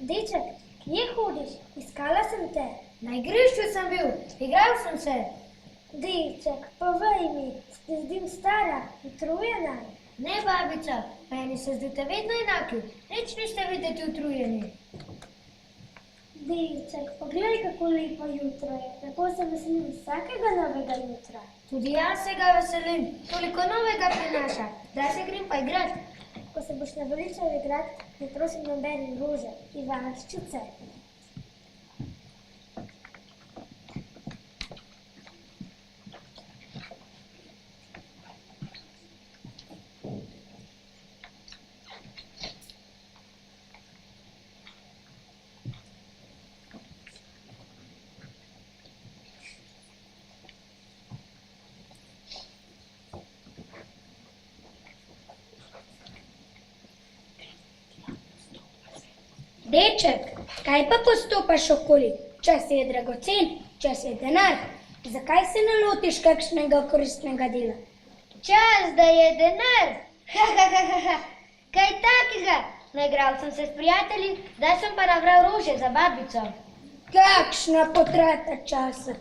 Deček, kje hodiš? Iskala sem te. Na igrišču sem bil, igral sem se. Deček, povej mi, se zdim stara, utrujena? Ne, babica, meni se zdite vedno enaki, nič niste videti utrujeni. Deček, poglej, kako lepo jutro je, tako se veselim vsakega novega jutra. Tudi jaz se ga veselim, toliko novega prinaša, da se grem pa igrat. Ko se boš naveličal igrat, ne prosim nobene rože, Ivanščice. Deček, kaj pa postopaš okoli? Čas je dragocen, čas je denar. Zakaj se ne lotiš kakšnega koristnega dela? Čas, da je denar. Kaj takega? Naigral sem se s prijatelji, zdaj sem pa nabral rože za babico. Kakšna potrata časa.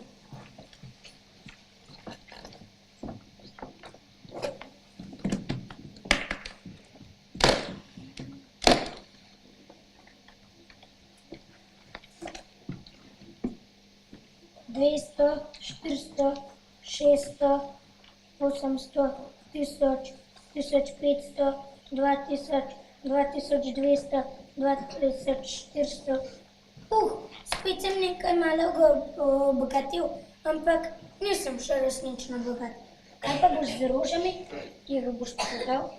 Dvesto, 400, 600, 800, 1000, 1500, 2000, 2200, 2400. Spet sem nekaj malega obogatil, ampak nisem še resnično bogat. Kaj pa boš z rožami, ki jih boš prodal?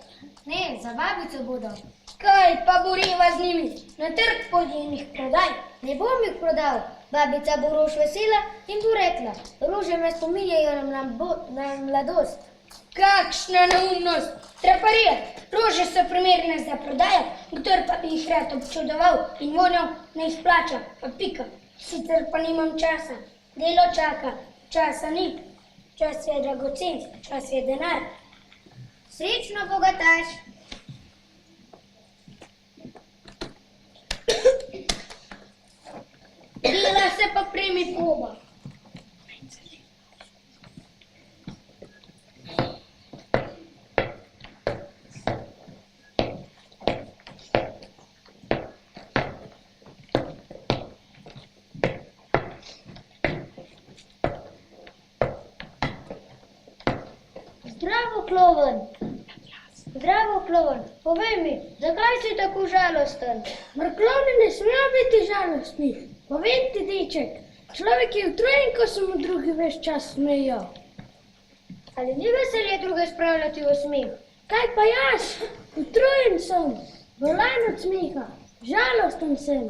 Ne, za babico bodo. Kaj pa boriva z njimi? Na trg pojdi in jih prodaj. Ne bom jih prodal. Babica bo rož vesela in bo rekla, rože me spominjajo na mladost. Kakšna neumnost! Traparija! Rože so primerne za prodajo, kdor pa bi jih rad občudoval in vonjal, ne jih plača, pa pika. Sicer pa nimam časa. Delo čaka, časa ni. Čas je dragocen, čas je denar. Srečno, bogataš! Dela se pa primi poba. Zdravo, Kloven! Zdravo, Kloven! Povej mi, zakaj si tako žalosten? Mrklovni ne smejo biti žalostni. Povem ti, deček, človek je utrujen, ko se mu drugi ves čas smejo. Ali ni veselje druge spravljati v smeh? Kaj pa jaz? Utrujen sem, bolan od smeha, žalosten sem.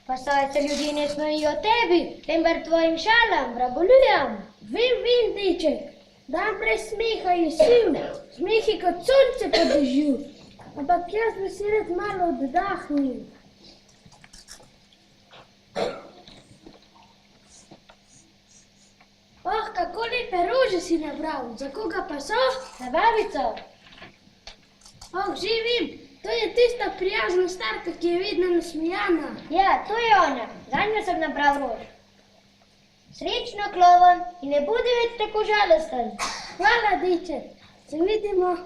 Pa saj se ljudje ne smejijo tebi, temveč tvojim šalam, vragoljujam. Vem, deček, dan brez smeha je siv, smeh je kot sonce po dežju. Ampak jaz bi si rad malo oddahnil. Oh, kako lepe rože si nabral, za koga pa so? Za babico. Oh, že vem, to je tista prijazna starka, ki je vedno nasmejana. Ja, to je ona, zanjo sem nabral rož. Srečno, Kloven, in ne bodi več tako žalosten. Hvala, deček, se vidimo.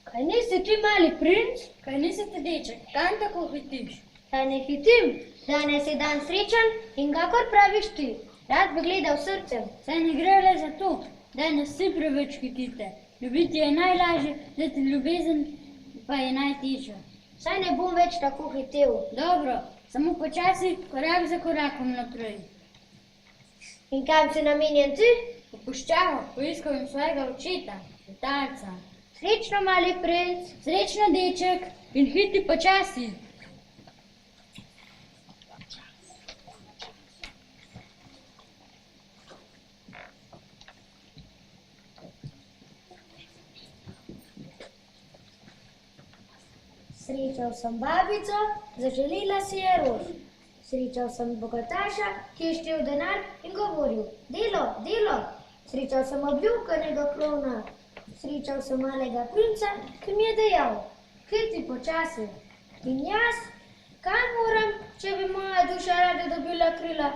Kaj nisi ti mali princ? Kaj nisi ti, deček, kam tako hitiš? Saj ne hitim, danes je dan srečen in kakor praviš ti, rad bi gledal srcem. Saj ne gre le za to, danes vsi preveč hitite. Ljubiti je najlažje, dati ljubezen pa je najtežje. Saj ne bom več tako hitel. Dobro, samo počasi, korak za korakom naprej. In kam si namenjen ti? V puščavo poiskal svojega očeta, letalca. Srečno, mali princ. Srečno, deček, in hiti počasi. Srečal sem babico, zaželila si je rož. Srečal sem bogataša, ki je štel denar in govoril, delo, delo. Srečal sem obljubkanega klona. Srečal sem malega princa, ki mi je dejal, hiti počasi. In jaz, kaj moram, če bi moja duša rada dobila krila?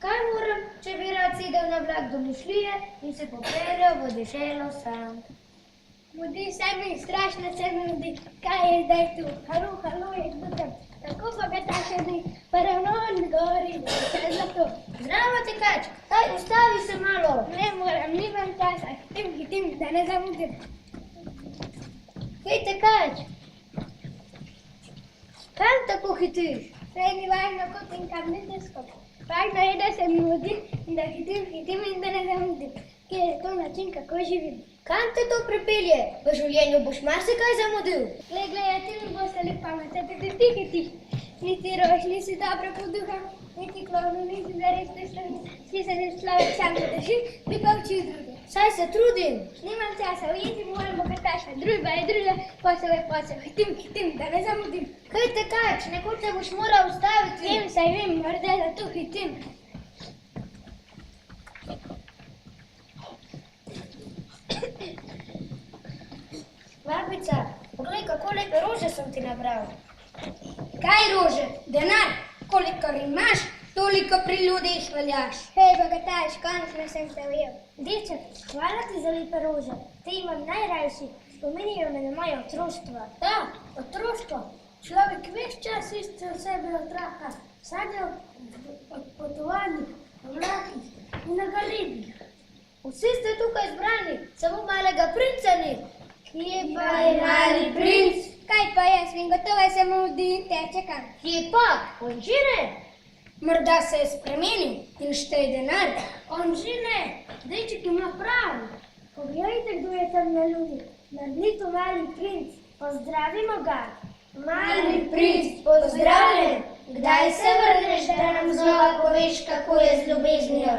Kaj moram, če bi rad sedel na vlak domišljije in se popeljal v deželo sam? Mudi se mi, strašno se mi mudi. Kaj je zdaj tu? Halo, halo, je kdo tam? Tako bogataša ni, pa ravno on govori, da je zlato. Zdravo, tekač, daj, ustavi se malo. Ne moram, nimam časa. Hitim, da ne zamudim. Hej, tekač, kam tako hitiš? Saj ni važno, kot in kam ne teskam. Važno je, da se mi mudi in da hitim in da ne zamudim. Kje je to način, kako živim. Kam te to pripelje? V življenju boš marsikaj zamudil. Glej, ti mi boste le pametati, da ti hitiš. Niti rož, nisi dobro poduhan, niti klovnu, niti zares ne slovi. Si se ne človek sam ne drži, bi pa učil druge. Saj se trudim. Nimam časa, ujeti moram bogataša, družba je družba, posel je posel. Hitim, da ne zamudim. Kaj tekač, nekoč se boš moral ustaviti. Vem, saj vem, morda zato hitim. Babica, poglej, kako lepe rože sem ti nabral. Kaj rože? Denar? Kolikor imaš, toliko pri ljudeh veljaš. Hej, bogataš, končno sem te ujel. Deček, hvala ti za lepe rože. Te imam najrajši, spomenijo me na moje otroštvo. Da, otroštvo. Človek ves čas išče v sebi otroka. Sanjal o potovanjih, o vlakih in na galibih. Vsi ste tukaj zbrani, samo malega princa ni. Kje pa je mali princ? Kaj pa jaz, vem, gotovo se mu vdi in teče kam. Kje pa? On že ne. Morda se je spremenil in šteje denar. On že ne. Deček ima prav. Poglejte, kdo je tam na luni. Na blitu mali princ. Pozdravimo ga. Mali princ, pozdravljen. Kdaj se vrneš, da nam znova poveš, kako je z ljubeznijo?